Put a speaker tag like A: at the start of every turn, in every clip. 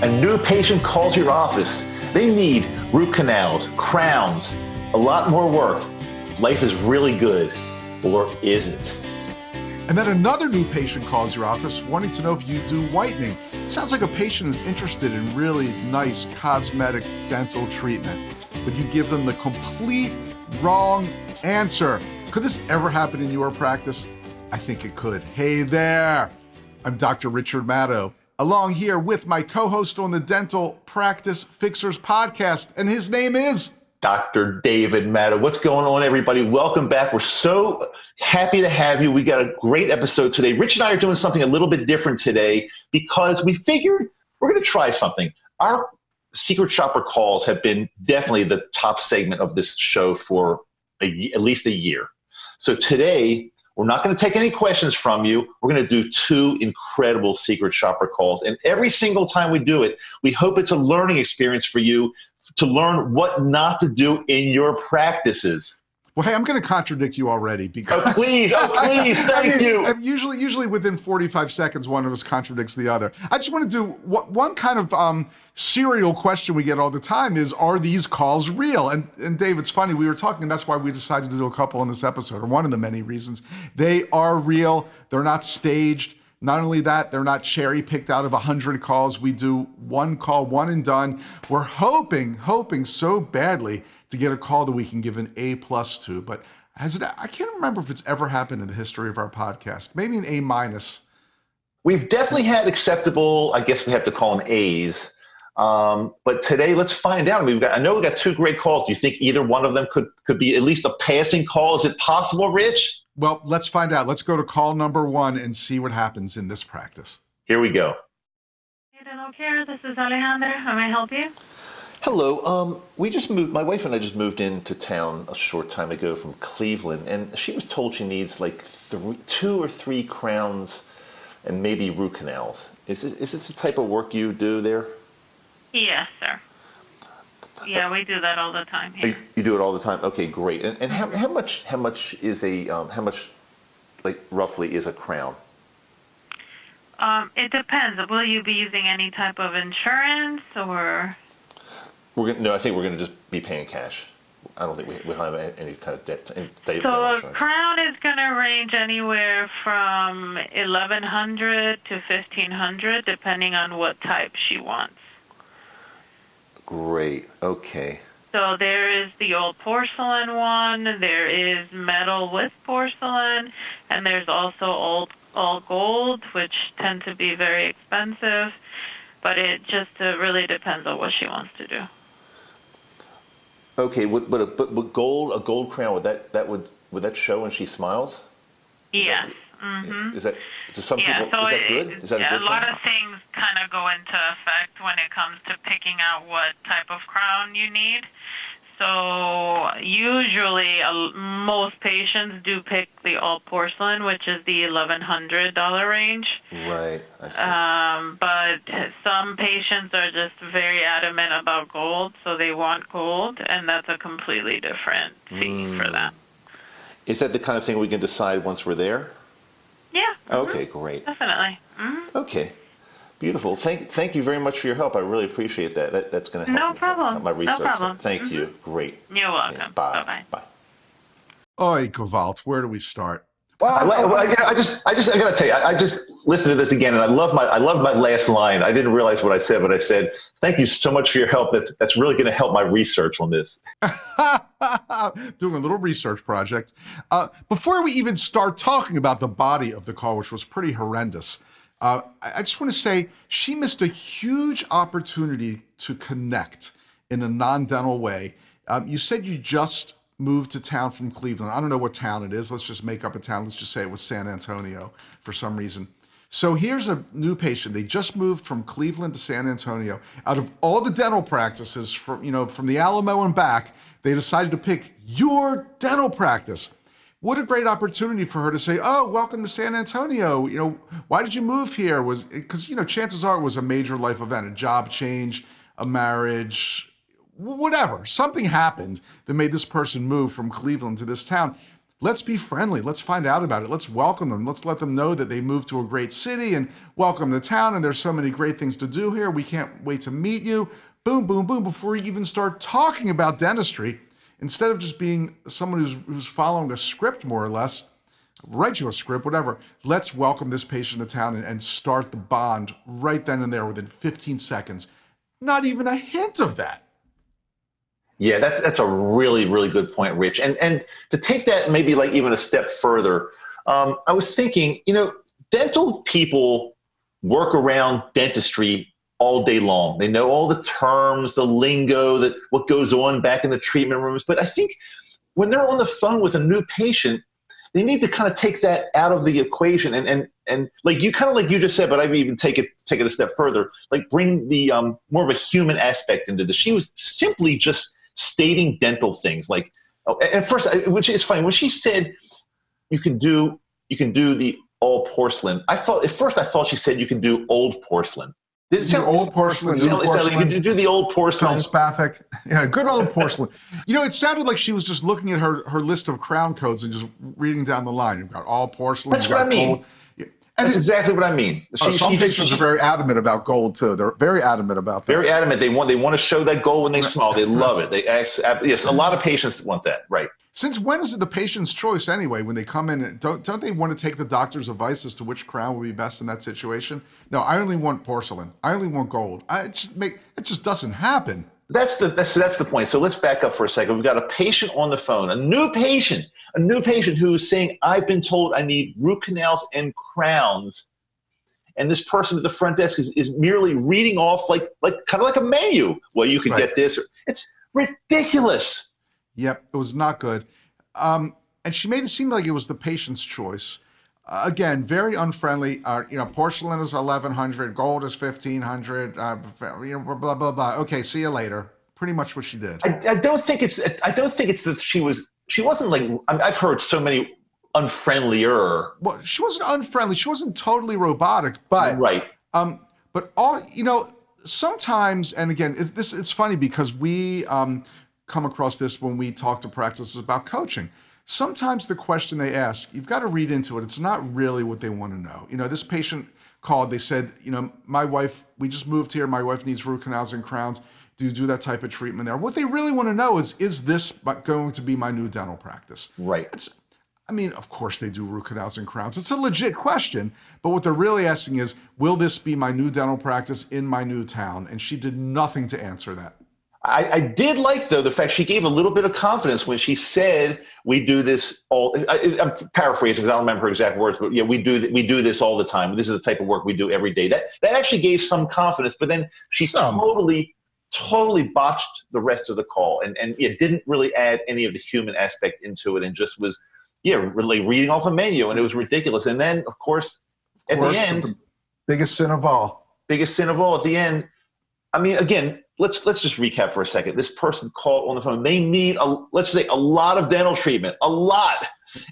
A: A new patient calls your office. They need root canals, crowns, a lot more work. Life is really good, or is it?
B: And then another new patient calls your office wanting to know if you do whitening. It sounds like a patient who's interested in really nice cosmetic dental treatment, but you give them the complete wrong answer. Could this ever happen in your practice? I think it could. Hey there, I'm Dr. Richard Madow, along here with my co-host on the Dental Practice Fixers podcast, and his name is
A: Dr. David Madow. What's going on, everybody? Welcome back. We're so happy to have you. We got a great episode today. Rich and I are doing something a little bit different today because we figured we're going to try something. Our secret shopper calls have been definitely the top segment of this show for at least a year. So today, we're not going to take any questions from you. We're going to do two incredible secret shopper calls. And every single time we do it, we hope it's a learning experience for you to learn what not to do in your practices.
B: Well, hey, I'm going to contradict you already because...
A: Oh, please, thank you.
B: Usually within 45 seconds, one of us contradicts the other. I just want to do one kind of serial question we get all the time is, are these calls real? And Dave, it's funny, we were talking, and that's why we decided to do a couple in this episode, or one of the many reasons. They are real. They're not staged. Not only that, they're not cherry picked out of 100 calls. We do one call, one and done. We're hoping so badly to get a call that we can give an A+ to, but I can't remember if it's ever happened in the history of our podcast. Maybe an A-.
A: We've definitely had acceptable, I guess we have to call them A's. But today, let's find out. I know we've got two great calls. Do you think either one of them could be at least a passing call? Is it possible, Rich?
B: Well, let's find out. Let's go to call number one and see what happens in this practice.
A: Here we go.
C: Dental Care, this is Alejandra. How may I help you?
D: Hello. My wife and I just moved into town a short time ago from Cleveland, and she was told she needs like 2 or 3 crowns and maybe root canals. Is this the type of work you do there?
C: Yes, sir. Yeah, we do that all the time here.
D: You do it all the time? Okay, great. And how much like roughly is a crown?
C: It depends. Will you be using any type of insurance or?
D: No, I think we're gonna just be paying cash. I don't think we don't have any kind of debt.
C: So a crown is gonna range anywhere from $1,100 to $1,500, depending on what type she wants.
D: Great. Okay.
C: So there is the old porcelain one, there is metal with porcelain, and there's also all gold, which tend to be very expensive, but it just really depends on what she wants to do.
D: Okay, but a gold crown, would that show when she smiles?
C: Yes. Mm-hmm.
D: Is that good? Is that a good
C: a lot of things kind of go into effect when it comes to picking out what type of crown you need. So usually most patients do pick the all porcelain, which is the $1,100 range.
D: Right, I see.
C: But some patients are just very adamant about gold, so they want gold, and that's a completely different fee for them.
D: Is that the kind of thing we can decide once we're there?
C: Yeah.
D: Okay, great.
C: Definitely.
D: Okay, beautiful. Thank you very much for your help. I really appreciate that. That's going to help
C: No problem.
D: help my research.
C: No problem.
D: Thank you. Great.
C: You're welcome.
D: Yeah, bye.
C: Bye-bye.
D: Bye.
B: Oy, Gewalt, where do we start?
A: I gotta tell you, I just listened to this again, and I love my last line. I didn't realize what I said, but I said, "Thank you so much for your help. That's really going to help my research on this."
B: Doing a little research project. Before we even start talking about the body of the call, which was pretty horrendous, I just want to say she missed a huge opportunity to connect in a non-dental way. You said you just moved to town from Cleveland. I don't know what town it is. Let's just make up a town. Let's just say it was San Antonio for some reason. So here's a new patient. They just moved from Cleveland to San Antonio. Out of all the dental practices from the Alamo and back, they decided to pick your dental practice. What a great opportunity for her to say, "Oh, welcome to San Antonio. Why did you move here?" Because chances are it was a major life event, a job change, a marriage, whatever. Something happened that made this person move from Cleveland to this town. Let's be friendly. Let's find out about it. Let's welcome them. Let's let them know that they moved to a great city and welcome to town. And there's so many great things to do here. We can't wait to meet you. Boom, boom, boom. Before you even start talking about dentistry, instead of just being someone who's following a script more or less, write you a script, whatever. Let's welcome this patient to town and start the bond right then and there within 15 seconds. Not even a hint of that.
A: Yeah, that's a really, really good point, Rich. And to take that maybe like even a step further, I was thinking, dental people work around dentistry all day long. They know all the terms, the lingo, that what goes on back in the treatment rooms. But I think when they're on the phone with a new patient, they need to kind of take that out of the equation and like you kind of like you just said, but I'd even take it a step further, like bring the more of a human aspect into this. She was simply just stating dental things, like at first, which is funny when she said you can do the all porcelain. At first I thought she said you can do old porcelain. Did it sound
B: old porcelain? New porcelain?
A: Like you do the old porcelain.
B: Feldspathic. Yeah, good old porcelain. It sounded like she was just looking at her list of crown codes and just reading down the line. You've got all porcelain.
A: That's what I mean.
B: Gold.
A: And that's exactly what I mean.
B: Some patients are very adamant about gold too. They're very adamant about that.
A: Very adamant. They want to show that gold when they smile. They love it. Yes, a lot of patients want that. Right.
B: Since when is it the patient's choice anyway? When they come in, don't they want to take the doctor's advice as to which crown would be best in that situation? No, I only want porcelain. I only want gold. It just doesn't happen.
A: That's the point. So let's back up for a second. We've got a patient on the phone, a new patient who's saying, I've been told I need root canals and crowns. And this person at the front desk is merely reading off like kind of like a menu. Well, you can get this. It's ridiculous.
B: Yep, it was not good. And she made it seem like it was the patient's choice. Again, very unfriendly. Porcelain is 1,100, gold is 1,500. Blah blah blah. Okay, see you later. Pretty much what she did.
A: I don't think it's that she wasn't like I've heard so many unfriendlier.
B: Well, she wasn't unfriendly. She wasn't totally robotic, but
A: right.
B: But sometimes, and again, it's funny because we come across this when we talk to practices about coaching. Sometimes the question they ask, you've got to read into it. It's not really what they want to know. This patient called, they said, my wife, we just moved here. My wife needs root canals and crowns. Do you do that type of treatment there? What they really want to know is this going to be my new dental practice?
A: Right.
B: Of course they do root canals and crowns. It's a legit question, but what they're really asking is, will this be my new dental practice in my new town? And she did nothing to answer that.
A: I did like, though, the fact she gave a little bit of confidence when she said, we do this all, I'm paraphrasing because I don't remember her exact words, but yeah, we do this all the time. This is the type of work we do every day. That actually gave some confidence, but then she totally botched the rest of the call and didn't really add any of the human aspect into it and just was, really reading off a menu, and it was ridiculous. And then, of course, at the end,
B: the biggest sin of all
A: at the end, again, let's just recap for a second. This person called on the phone. They need let's say a lot of dental treatment, a lot.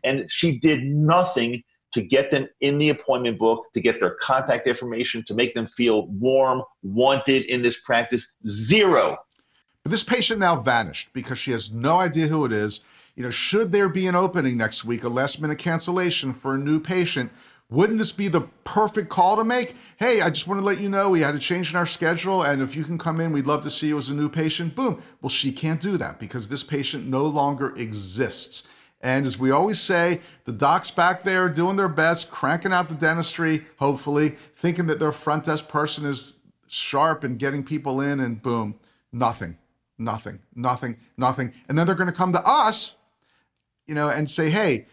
A: And she did nothing to get them in the appointment book, to get their contact information, to make them feel warm, wanted in this practice. Zero.
B: But this patient now vanished because she has no idea who it is. Should there be an opening next week, a last minute cancellation for a new patient, wouldn't this be the perfect call to make? Hey, I just want to let you know we had a change in our schedule, and if you can come in, we'd love to see you as a new patient. Boom. Well, she can't do that because this patient no longer exists. And as we always say, the doc's back there doing their best, cranking out the dentistry, hopefully, thinking that their front desk person is sharp and getting people in, and boom, nothing. And then they're going to come to us, and say, hey,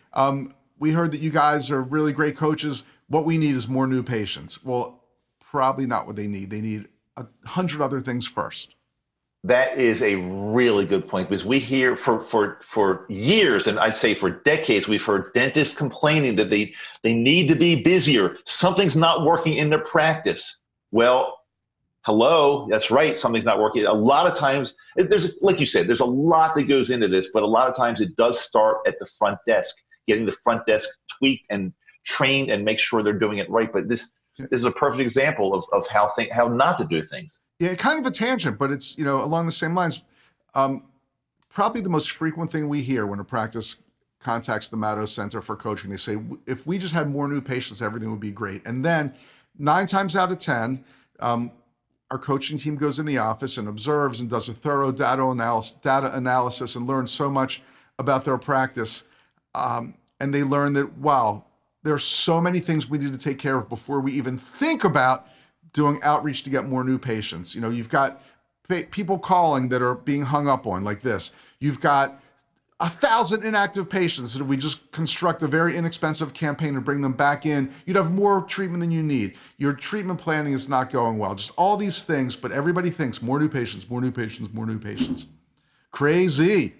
B: we heard that you guys are really great coaches. What we need is more new patients. Well, probably not what they need. They need 100 other things first.
A: That is a really good point, because we hear for years, and I'd say for decades, we've heard dentists complaining that they need to be busier. Something's not working in their practice. Well, hello, that's right, something's not working. A lot of times, like you said, there's a lot that goes into this, but a lot of times it does start at the front desk, getting the front desk tweaked and trained and make sure they're doing it right. But this is a perfect example of how not to do things.
B: Yeah, kind of a tangent, but it's, along the same lines. Probably the most frequent thing we hear when a practice contacts the Madow Center for coaching. They say, if we just had more new patients, everything would be great. And then 9 times out of 10, our coaching team goes in the office and observes and does a thorough data analysis and learns so much about their practice. And they learn that, wow, there's so many things we need to take care of before we even think about doing outreach to get more new patients. You know, you've got people calling that are being hung up on like this. You've got 1,000 inactive patients that if we just construct a very inexpensive campaign and bring them back in, you'd have more treatment than you need. Your treatment planning is not going well. Just all these things, but everybody thinks more new patients, more new patients, more new patients. Crazy.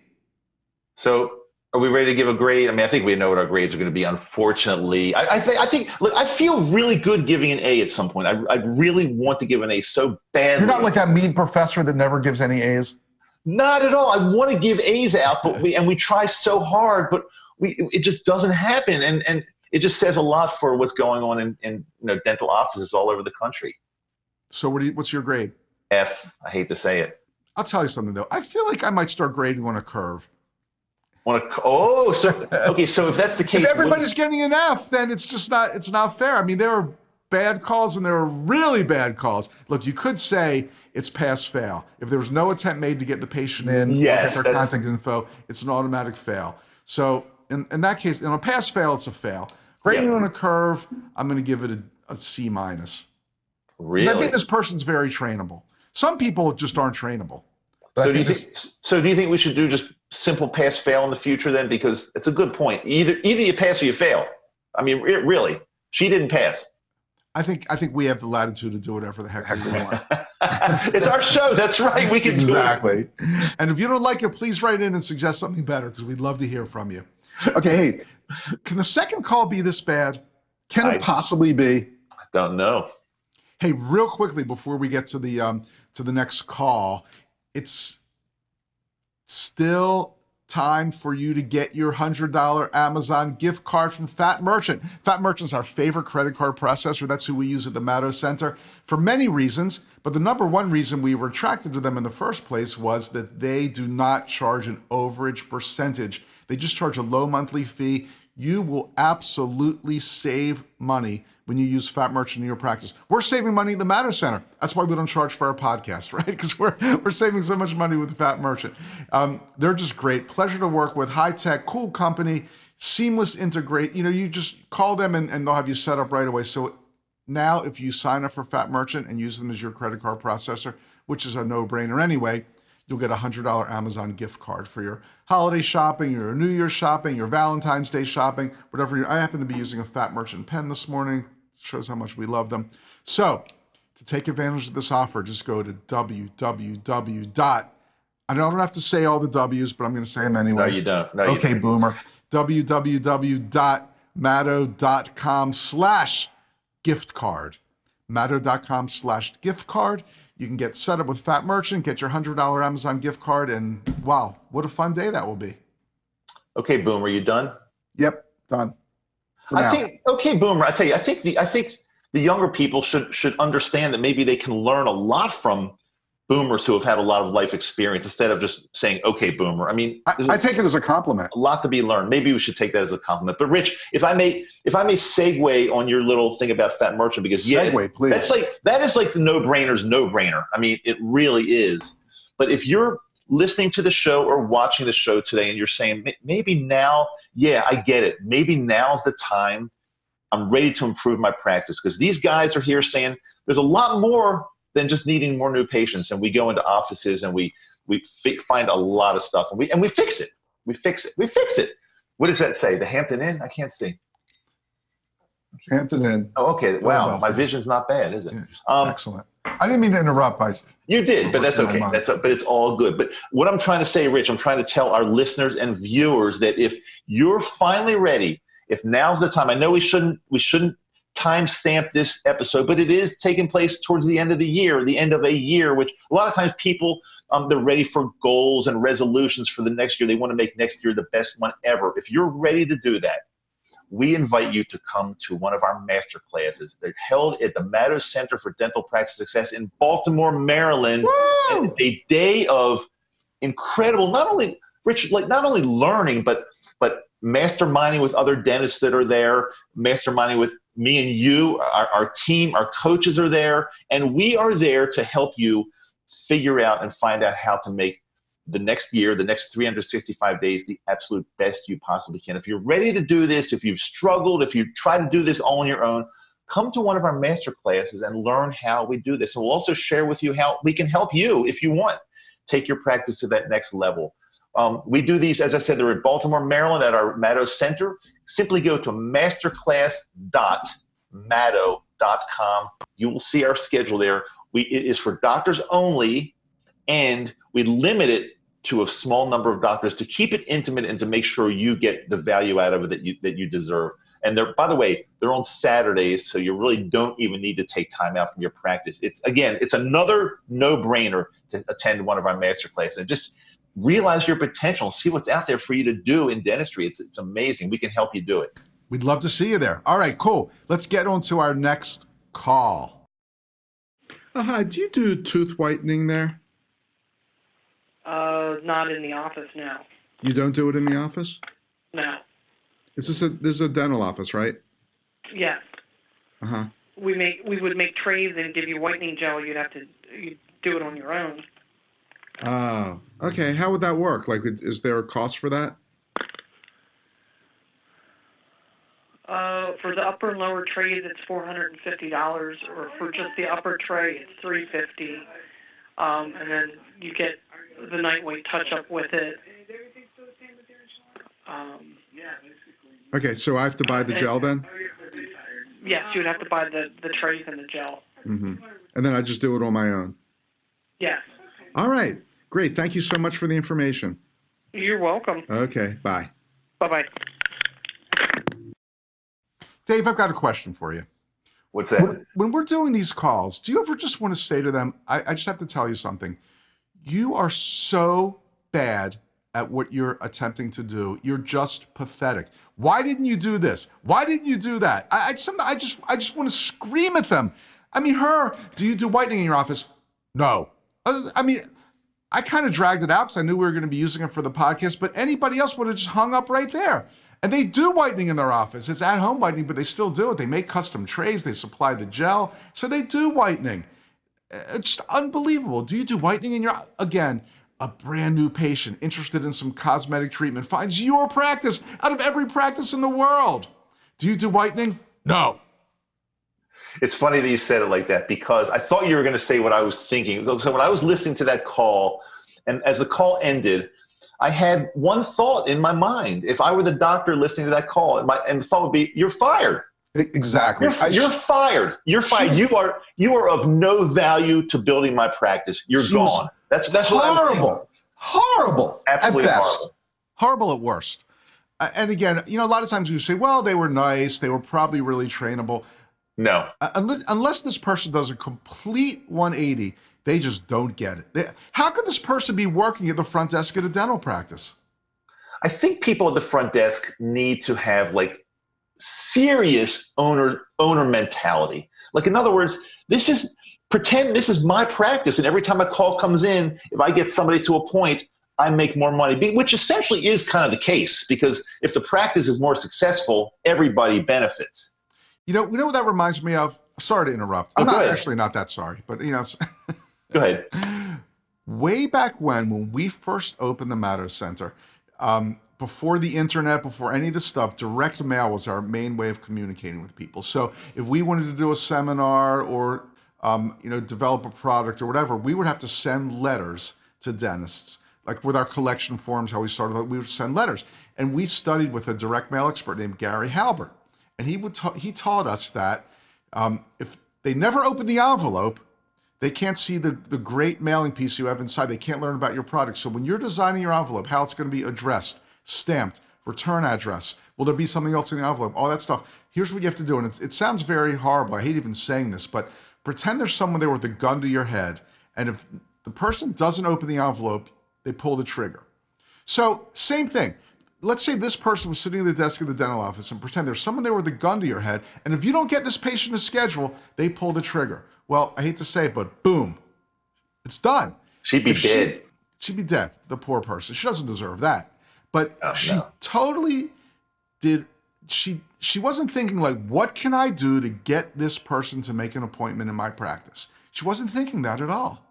A: So are we ready to give a grade? I mean, I think we know what our grades are going to be, unfortunately. I think, look, I feel really good giving an A at some point. I really want to give an A so badly.
B: You're not like that mean professor that never gives any A's?
A: Not at all. I want to give A's out, but we try so hard, but it just doesn't happen. And it just says a lot for what's going on in dental offices all over the country.
B: So what's your grade?
A: F. I hate to say it.
B: I'll tell you something though. I feel like I might start grading on a curve.
A: So if that's the case,
B: if everybody's getting an F, then it's not fair. I mean, there are bad calls and there are really bad calls. Look, you could say it's pass fail. If there was no attempt made to get the patient in,
A: yes,
B: get their contact info, it's an automatic fail. So in that case, in a pass fail, it's a fail. Grading on a curve, I'm going to give it a C minus.
A: Really?
B: I think this person's very trainable. Some people just aren't trainable.
A: So do you think we should do just simple pass fail in the future then? Because it's a good point. Either you pass or you fail. I mean, really, she didn't pass.
B: I think we have the latitude to do whatever the heck we want.
A: It's our show. That's right. We can
B: exactly. Do it. And if you don't like it, please write in and suggest something better because we'd love to hear from you. Okay, hey, can the second call be this bad? Can it possibly be?
A: I don't know.
B: Hey, real quickly before we get to the next call, it's still time for you to get your $100 Amazon gift card from Fat Merchant. Fat Merchant's our favorite credit card processor. That's who we use at the Madow Center for many reasons. But the number one reason we were attracted to them in the first place was that they do not charge an overage percentage. They just charge a low monthly fee. You will absolutely save money when you use Fat Merchant in your practice. We're saving money at the Madow Center. That's why we don't charge for our podcast, right? Because we're saving so much money with the Fat Merchant. They're just great. Pleasure to work with. High-tech, cool company, seamless integrate. You know, you just call them and they'll have you set up right away. So now if you sign up for Fat Merchant and use them as your credit card processor, which is a no-brainer anyway, you'll get a $100 Amazon gift card for your holiday shopping, your New Year's shopping, your Valentine's Day shopping, whatever. I happen to be using a Fat Merchant pen this morning. Shows how much we love them. So to take advantage of this offer, just go to I don't have to say all the W's, but I'm going to say them anyway.
A: No, you don't. No,
B: okay, boomer. www.madow.com/gift card. Madow.com/gift card. You can get set up with Fat Merchant, get your $100 Amazon gift card, and wow, what a fun day that will be.
A: Okay, Boomer, you done?
B: Yep, done.
A: Okay, Boomer, I tell you, I think the younger people should understand that maybe they can learn a lot from boomers who have had a lot of life experience instead of just saying, okay, Boomer. I mean,
B: I take it as a compliment.
A: A lot to be learned. Maybe we should take that as a compliment. But Rich, if I may segue on your little thing about Fat Merchant, because
B: please.
A: that is like the no-brainer's no-brainer. I mean, it really is. But if you're listening to the show or watching the show today and you're saying, maybe now, yeah, I get it. Maybe now's the time I'm ready to improve my practice, because these guys are here saying there's a lot more than just needing more new patients. And we go into offices and we find a lot of stuff and we fix it. We fix it. What does that say? The Hampton Inn? I can't see.
B: Hampton Inn.
A: Oh, okay. Wow. My vision's not bad, is it?
B: Yeah, excellent. I didn't mean to interrupt.
A: You did, but that's okay. But it's all good. But what I'm trying to say, Rich, I'm trying to tell our listeners and viewers that if you're finally ready, if now's the time, I know we shouldn't timestamp this episode, but it is taking place towards the end of the year, which a lot of times people, they're ready for goals and resolutions for the next year. They want to make next year the best one ever. If you're ready to do that, we invite you to come to one of our master classes. They're held at the Madow Center for Dental Practice Success in Baltimore, Maryland. And a day of incredible, not only learning, but masterminding with other dentists that are there, masterminding with me and you, our team, our coaches are there, and we are there to help you figure out and find out how to make the next year, the next 365 days, the absolute best you possibly can. If you're ready to do this, if you've struggled, if you try to do this all on your own, come to one of our master classes and learn how we do this. And we'll also share with you how we can help you if you want. Take your practice to that next level. We do these, as I said, they're at Baltimore, Maryland at our Madow Center. Simply go to masterclass.madow.com. You will see our schedule there. It is for doctors only, and we limit it to a small number of doctors to keep it intimate and to make sure you get the value out of it that you deserve. And by the way, they're on Saturdays, so you really don't even need to take time out from your practice. It's another no-brainer to attend one of our master classes and just realize your potential, see what's out there for you to do in dentistry. It's amazing. We can help you do it.
B: We'd love to see you there. All right, cool. Let's get on to our next call. Hi, do you do tooth whitening there?
E: Not in the office now.
B: You don't do it in the office?
E: No.
B: This is a dental office, right?
E: Yes.
B: Uh-huh.
E: We would make trays and give you whitening gel. You'd do it on your own.
B: Oh, okay. How would that work? Like, is there a cost for that?
E: For the upper and lower trays, it's $450, or for just the upper tray, it's $350. And then you get the nightweight touch-up with it.
B: Okay, so I have to buy the gel then?
E: Yes, you would have to buy the trays and the gel.
B: Mm-hmm. And then I just do it on my own?
E: Yes.
B: All right. Great. Thank you so much for the information.
E: You're welcome.
B: Okay, bye.
E: Bye-bye.
B: Dave, I've got a question for you.
A: What's that?
B: When we're doing these calls, do you ever just want to say to them, I just have to tell you something. You are so bad at what you're attempting to do. You're just pathetic. Why didn't you do this? Why didn't you do that? I just want to scream at them. I mean, do you do whitening in your office? No. I mean, I kind of dragged it out because I knew we were going to be using it for the podcast, but anybody else would have just hung up right there. And they do whitening in their office. It's at-home whitening, but they still do it. They make custom trays. They supply the gel. So they do whitening. It's just unbelievable. Do you do whitening in your... Again, a brand new patient interested in some cosmetic treatment finds your practice out of every practice in the world. Do you do whitening? No.
A: It's funny that you said it like that because I thought you were going to say what I was thinking. So when I was listening to that call, and as the call ended, I had one thought in my mind. If I were the doctor listening to that call, and the thought would be, you're fired.
B: Exactly.
A: You're fired. You're fired. You are of no value to building my practice. You're gone. That's
B: horrible. Horrible.
A: Absolutely
B: at best.
A: horrible.
B: Horrible at worst. And again, a lot of times we say, well, they were nice. They were probably really trainable.
A: No.
B: Unless this person does a complete 180, they just don't get it. How could this person be working at the front desk at a dental practice?
A: I think people at the front desk need to have serious owner mentality. Like, in other words, pretend this is my practice, and every time a call comes in, if I get somebody to a point, I make more money, which essentially is kind of the case, because if the practice is more successful, everybody benefits.
B: You know what that reminds me of? Sorry to interrupt. I'm actually not that sorry, but
A: Go ahead.
B: Way back when we first opened the Madow Center, before the internet, before any of this stuff, direct mail was our main way of communicating with people. So if we wanted to do a seminar or develop a product or whatever, we would have to send letters to dentists. Like with our collection forms, how we started, we would send letters. And we studied with a direct mail expert named Gary Halbert. And he taught us that if they never open the envelope, they can't see the great mailing piece you have inside. They can't learn about your product. So when you're designing your envelope, how it's going to be addressed, stamped, return address, will there be something else in the envelope, all that stuff. Here's what you have to do. And it sounds very horrible. I hate even saying this, but pretend there's someone there with a gun to your head. And if the person doesn't open the envelope, they pull the trigger. So same thing. Let's say this person was sitting at the desk of the dental office and pretend there's someone there with a gun to your head. And if you don't get this patient a schedule, they pull the trigger. Well, I hate to say it, but boom, it's done.
A: She'd be dead.
B: She'd be dead, the poor person. She doesn't deserve that. But she totally she wasn't thinking like, what can I do to get this person to make an appointment in my practice? She wasn't thinking that at all.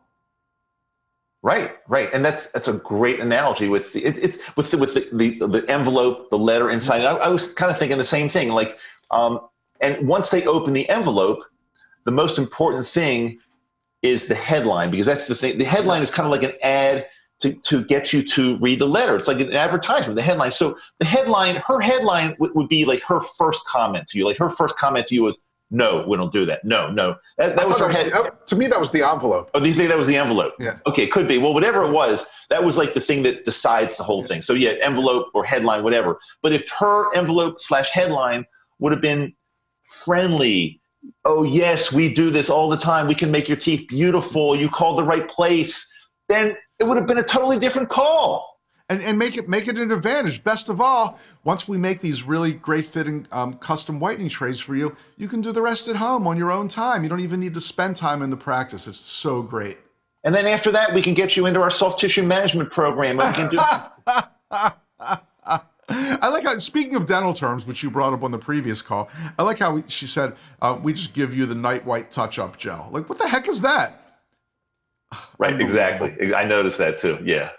A: Right, and that's a great analogy with the envelope, the letter inside. I was kind of thinking the same thing. Like, and once they open the envelope, the most important thing is the headline, because that's the thing. The headline is kind of like an ad to get you to read the letter. It's like an advertisement, the headline. So the headline, her headline would be like her first comment to you. Like her first comment to you was, "No, we don't do that. No." That was her headline.
B: To me, that was the envelope.
A: Oh, do you think that was the envelope?
B: Yeah.
A: Okay, could be. Well, whatever it was, that was like the thing that decides the whole thing. So yeah, envelope or headline, whatever. But if her envelope/headline would have been friendly, "Oh yes, we do this all the time. We can make your teeth beautiful. You called the right place," then it would have been a totally different call.
B: And make it an advantage. Best of all, once we make these really great fitting custom whitening trays for you, you can do the rest at home on your own time. You don't even need to spend time in the practice. It's so great.
A: And then after that, we can get you into our soft tissue management program. And we can do.
B: I like how, speaking of dental terms, which you brought up on the previous call, I like how she said, we just give you the night white touch-up gel. Like, what the heck is that?
A: Right, exactly. I noticed that too. Yeah.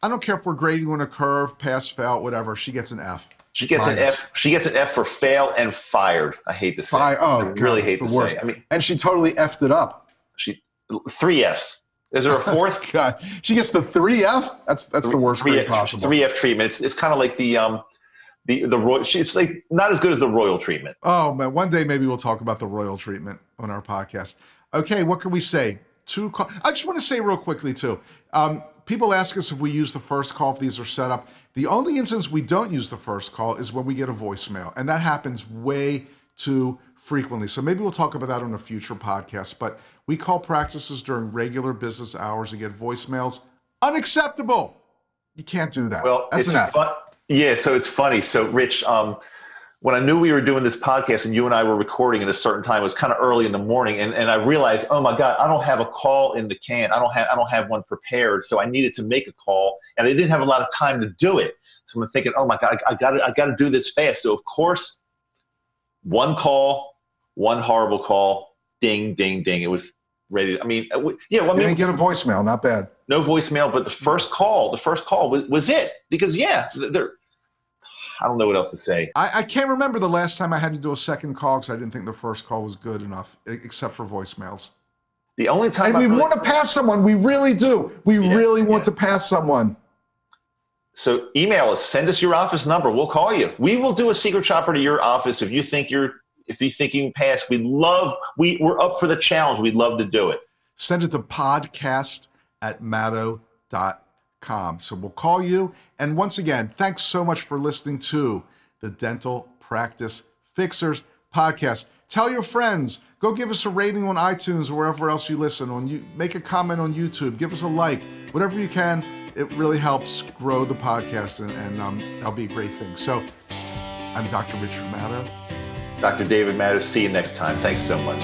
B: I don't care if we're grading on a curve, pass, fail, whatever. She gets an F.
A: She gets an F. She gets an F for fail and fired. I hate to say.
B: Oh,
A: I really hate to say. I mean,
B: and she totally F'd it up.
A: 3 Fs. Is there a fourth?
B: God, she gets the 3F. That's the worst grade possible.
A: 3F treatment. It's kind of like the royal. It's like not as good as the royal treatment.
B: Oh man, one day maybe we'll talk about the royal treatment on our podcast. Okay, what can we say? I just want to say real quickly too. People ask us if we use the first call, if these are set up. The only instance we don't use the first call is when we get a voicemail, and that happens way too frequently. So maybe we'll talk about that on a future podcast. But we call practices during regular business hours and get voicemails. Unacceptable. You can't do that.
A: Well,
B: that's enough.
A: Yeah, so it's funny. So Rich, when I knew we were doing this podcast and you and I were recording at a certain time, it was kind of early in the morning, and I realized, oh my God, I don't have a call in the can. I don't have one prepared. So I needed to make a call, and I didn't have a lot of time to do it. So I'm thinking, oh my God, I got to do this fast. So of course, one call, one horrible call, ding, ding, ding. It was ready. I mean, yeah. Well, I mean,
B: didn't get a voicemail. Not bad.
A: No voicemail, but the first call was it, because yeah, I don't know what else to say.
B: I can't remember the last time I had to do a second call because I didn't think the first call was good enough, except for voicemails.
A: The only time
B: and we want to pass someone. We really do. We really want to pass someone.
A: So email us. Send us your office number. We'll call you. We will do a secret shopper to your office if you think you can pass. We're up for the challenge. We'd love to do it.
D: Send it to podcast@madow.com. So we'll call you. And once again, thanks so much for listening to the Dental Practice Fixers podcast. Tell your friends. Go give us a rating on iTunes or wherever else you listen. Make a comment on YouTube. Give us a like. Whatever you can. It really helps grow the podcast, and that'll be a great thing. So I'm Dr. Richard Madow.
A: Dr. David Madow. See you next time. Thanks so much.